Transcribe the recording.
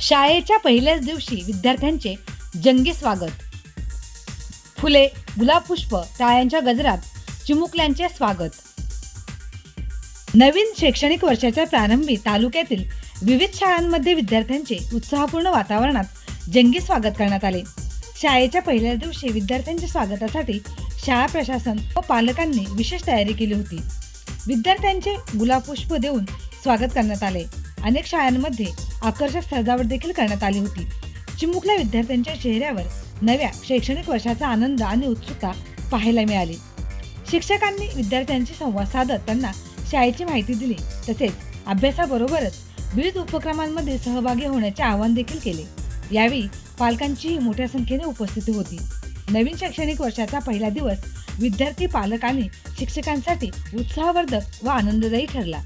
शाळेच्या पहिल्याच दिवशी विद्यार्थ्यांचे जंगी स्वागत. फुले, गुलाब पुष्प, टाळ्यांच्या गजरात चिमुकल्यांचे स्वागत. नवीन शैक्षणिक वर्षाच्या प्रारंभी तालुक्यातील विविध शाळांमध्ये विद्यार्थ्यांचे उत्साहपूर्ण वातावरणात जंगी स्वागत करण्यात आले. शाळेच्या पहिल्याच दिवशी विद्यार्थ्यांच्या स्वागतासाठी शाळा प्रशासन व पालकांनी विशेष तयारी केली होती. विद्यार्थ्यांचे गुलाब पुष्प देऊन स्वागत करण्यात आले. अनेक शाळांमध्ये आकर्षक सजावट देखील करण्यात आली होती. चिमुकल्या विद्यार्थ्यांच्या चेहऱ्यावर नव्या शैक्षणिक वर्षाचा आनंद आणि उत्सुकता पाहायला मिळाली. शिक्षकांनी विद्यार्थ्यांशी संवाद साधत त्यांना शाळेची माहिती दिली. तसेच अभ्यासाबरोबरच विविध उपक्रमांमध्ये सहभागी होण्याचे आवाहन देखील केले. यावेळी पालकांचीही मोठ्या संख्येने उपस्थिती होती. नवीन शैक्षणिक वर्षाचा पहिला दिवस विद्यार्थी, पालक आणि शिक्षकांसाठी उत्साहवर्धक व आनंददायी ठरला.